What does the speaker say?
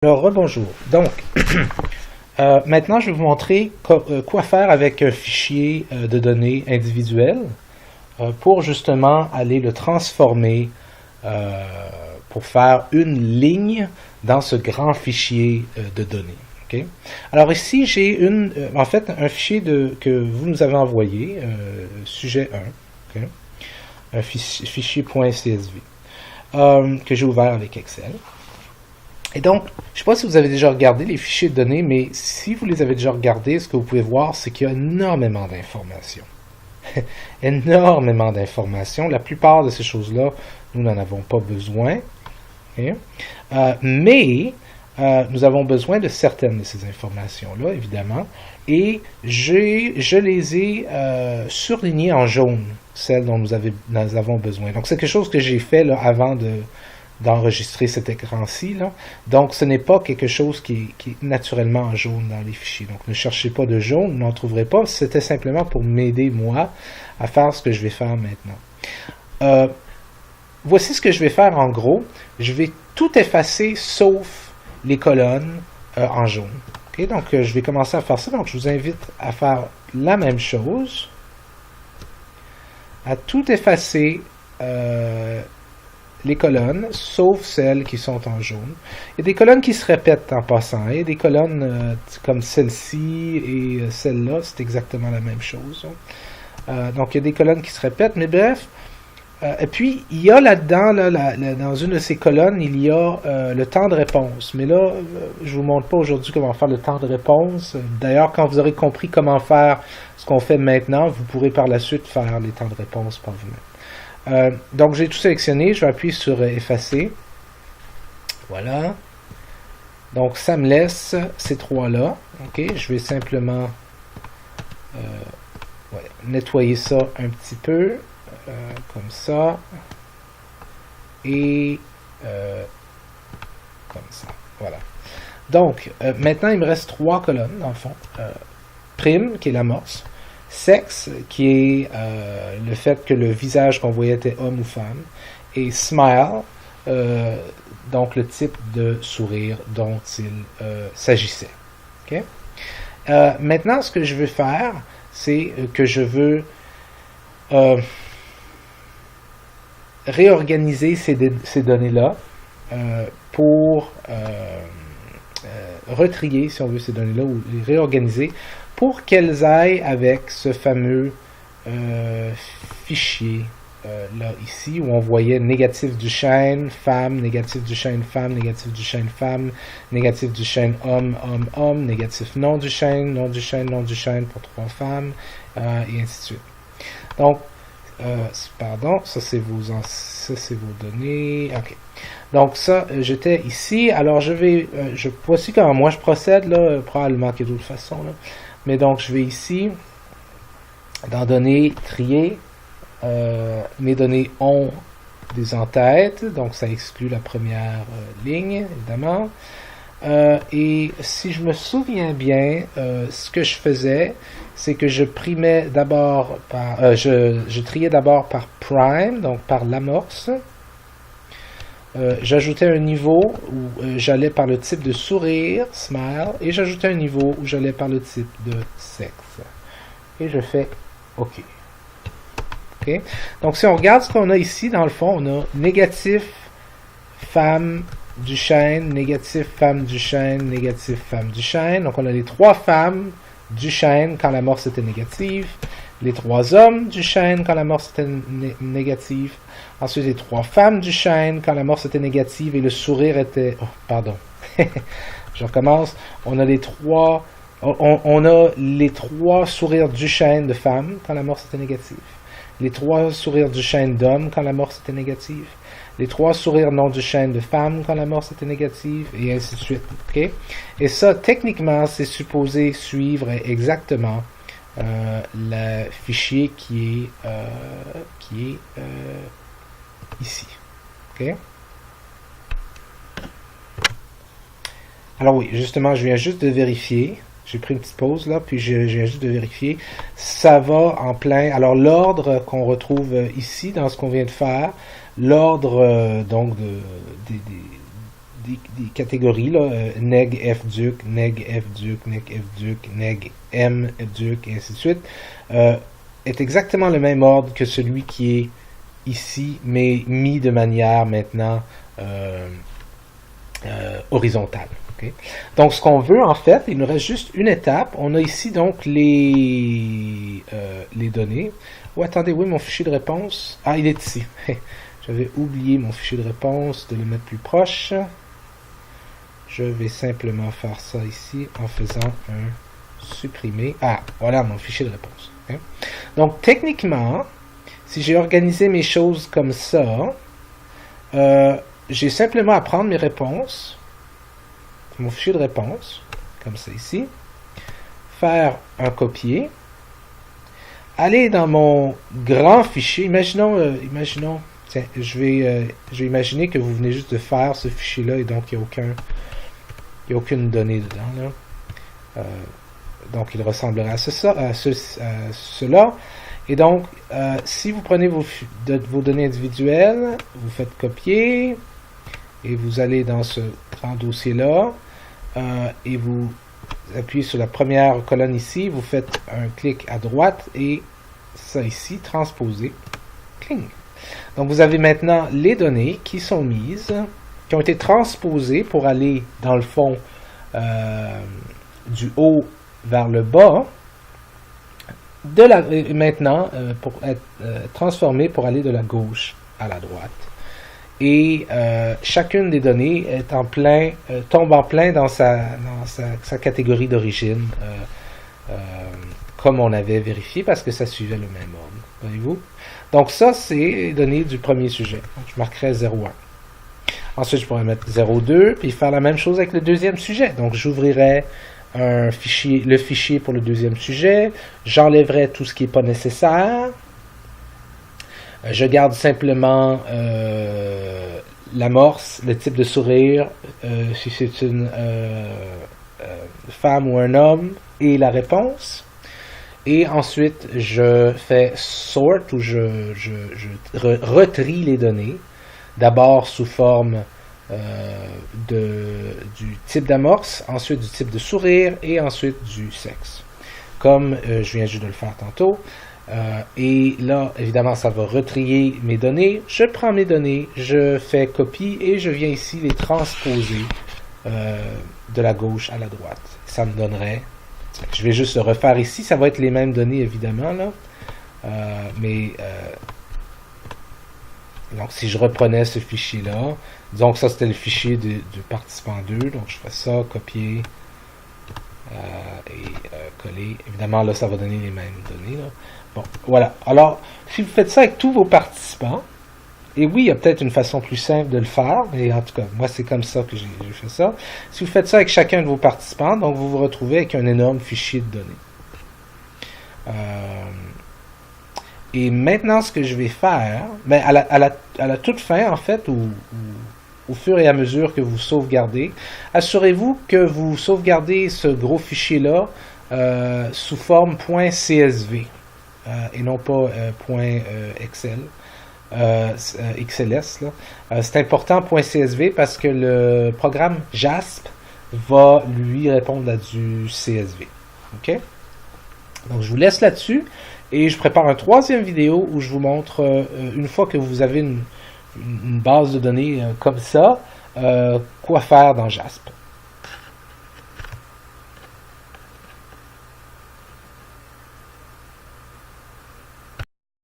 Alors, rebonjour. Donc, maintenant, je vais vous montrer quoi faire avec un fichier de données individuel pour justement aller le transformer pour faire une ligne dans ce grand fichier de données. Okay? Alors ici, j'ai en fait un fichier que vous nous avez envoyé, sujet 1, okay? Un fichier .csv que j'ai ouvert avec Excel. Et donc, je ne sais pas si vous avez déjà regardé les fichiers de données, mais si vous les avez déjà regardés, ce que vous pouvez voir, c'est qu'il y a énormément d'informations. Énormément d'informations. La plupart de ces choses-là, nous n'en avons pas besoin. Okay? Mais nous avons besoin de certaines de ces informations-là, évidemment. Et je les ai surlignées en jaune, celles dont nous avons besoin. Donc, c'est quelque chose que j'ai fait là, avant d'enregistrer cet écran-ci. Donc, ce n'est pas quelque chose qui est naturellement en jaune dans les fichiers. Donc, ne cherchez pas de jaune, vous n'en trouverez pas. C'était simplement pour m'aider, moi, à faire ce que je vais faire maintenant. Voici ce que je vais faire en gros. Je vais tout effacer sauf les colonnes en jaune. Okay? Donc, je vais commencer à faire ça. Donc, je vous invite à faire la même chose. À tout effacer les colonnes, sauf celles qui sont en jaune. Il y a des colonnes qui se répètent en passant. Il y a des colonnes comme celle-ci et celle-là, c'est exactement la même chose. Donc, il y a des colonnes qui se répètent, mais bref. Et puis, il y a là-dedans, dans une de ces colonnes, il y a le temps de réponse. Mais là, je ne vous montre pas aujourd'hui comment faire le temps de réponse. D'ailleurs, quand vous aurez compris comment faire ce qu'on fait maintenant, vous pourrez par la suite faire les temps de réponse par vous-même. Donc, j'ai tout sélectionné. Je vais appuyer sur effacer. Voilà. Donc, ça me laisse ces trois-là. OK. Je vais simplement nettoyer ça un petit peu. Comme ça. Et comme ça. Voilà. Donc, maintenant, il me reste trois colonnes, dans le fond. Prime, qui est l'amorce. Sexe, qui est le fait que le visage qu'on voyait était homme ou femme, et smile, donc le type de sourire dont il s'agissait. Okay? Maintenant, ce que je veux faire, c'est que je veux réorganiser ces données-là pour retrier, si on veut, ces données-là, ou les réorganiser pour qu'elles aillent avec ce fameux fichier là, ici, où on voyait négatif du chaîne, femme, négatif du chaîne, femme, négatif du chaîne, femme, négatif du chaîne, homme, homme, homme, négatif non du chaîne, non du chaîne, non du chaîne pour trois femmes, et ainsi de suite. Donc, pardon, ça c'est vos données. OK. Donc ça, j'étais ici. Alors voici comment moi je procède là. Probablement qu'il y a d'autres façons là. Mais donc je vais ici dans données trier. Mes données ont des en-têtes, donc ça exclut la première ligne évidemment. Et si je me souviens bien, ce que je faisais, c'est que je primais d'abord par, je triais d'abord par prime, donc par l'amorce. J'ajoutais un niveau où j'allais par le type de sourire, smile, et j'ajoutais un niveau où j'allais par le type de sexe. Et je fais OK. OK. Donc si on regarde ce qu'on a ici, dans le fond, on a négatif, femme, du chaîne, négatif, femme du chaîne, négatif, femme du chaîne. Donc on a les trois femmes du chaîne quand l'amorce était négative, les trois hommes du chaîne quand l'amorce était négative, ensuite les trois femmes du chaîne quand l'amorce était négative et le sourire était... Oh, pardon. Je recommence. On a les trois sourires du chaîne de femmes quand l'amorce était négative, les trois sourires du chaîne d'hommes quand l'amorce était négative, les trois sourires non du chaîne de femmes quand l'amorce était négative, et ainsi de suite. Okay? Et ça, techniquement, c'est supposé suivre exactement le fichier qui est ici. Okay? Alors oui, justement, je viens juste de vérifier. J'ai pris une petite pause là, puis je viens juste de vérifier. Ça va en plein. Alors l'ordre qu'on retrouve ici, dans ce qu'on vient de faire, l'ordre donc catégories, là, neg fduc, neg fduc, neg fduc, neg m duc, et ainsi de suite, est exactement le même ordre que celui qui est ici, mais mis de manière maintenant horizontale. Okay? Donc, ce qu'on veut, en fait, il nous reste juste une étape. On a ici, donc, les données. Oh, attendez, oui, mon fichier de réponse. Ah, il est ici. J'avais oublié mon fichier de réponse, de le mettre plus proche. Je vais simplement faire ça ici en faisant un supprimer. Ah, voilà mon fichier de réponse. Okay? Donc, techniquement, si j'ai organisé mes choses comme ça, j'ai simplement à prendre mes réponses, mon fichier de réponse, comme ça ici, faire un copier, aller dans mon grand fichier, imaginons, tiens, je vais imaginer que vous venez juste de faire ce fichier-là et donc il n'y a aucune donnée dedans. Là. Donc il ressemblerait à cela. Et donc, si vous prenez vos données individuelles, vous faites copier et vous allez dans ce grand dossier-là et vous appuyez sur la première colonne ici, vous faites un clic à droite et ça ici, transposer, cling. Donc vous avez maintenant les données qui sont mises, qui ont été transposées pour aller dans le fond du haut vers le bas, maintenant pour être transformées pour aller de la gauche à la droite. Et chacune des données est tombe en plein dans sa catégorie d'origine, comme on avait vérifié, parce que ça suivait le même ordre. Voyez-vous? Donc ça, c'est les données du premier sujet. Donc, je marquerai 0,1. Ensuite, je pourrais mettre 0,2, puis faire la même chose avec le deuxième sujet. Donc, j'ouvrirai le fichier pour le deuxième sujet, j'enlèverai tout ce qui n'est pas nécessaire, je garde simplement l'amorce, le type de sourire, si c'est une femme ou un homme, et la réponse. Et ensuite, je fais sort, ou je retrie les données, d'abord sous forme du type d'amorce, ensuite du type de sourire, et ensuite du sexe. Comme je viens juste de le faire tantôt. Et là, évidemment, ça va retrier mes données. Je prends mes données, je fais copie, et je viens ici les transposer de la gauche à la droite. Ça me donnerait... Je vais juste le refaire ici. Ça va être les mêmes données, évidemment, là. Donc, si je reprenais ce fichier-là, disons que ça, c'était le fichier du participant 2. Donc, je fais ça, copier et coller. Évidemment, là, ça va donner les mêmes données, là. Bon, voilà. Alors, si vous faites ça avec tous vos participants, et oui, il y a peut-être une façon plus simple de le faire, mais en tout cas, moi, c'est comme ça que j'ai fait ça. Si vous faites ça avec chacun de vos participants, donc vous vous retrouvez avec un énorme fichier de données. Et maintenant, ce que je vais faire, ben, à la toute fin, en fait, au fur et à mesure que vous sauvegardez, assurez-vous que vous sauvegardez ce gros fichier-là sous forme .csv et non pas .excel. XLS. C'est important .csv parce que le programme JASP va lui répondre à du CSV. OK? Donc, je vous laisse là-dessus et je prépare un troisième vidéo où je vous montre, une fois que vous avez une base de données comme ça, quoi faire dans JASP.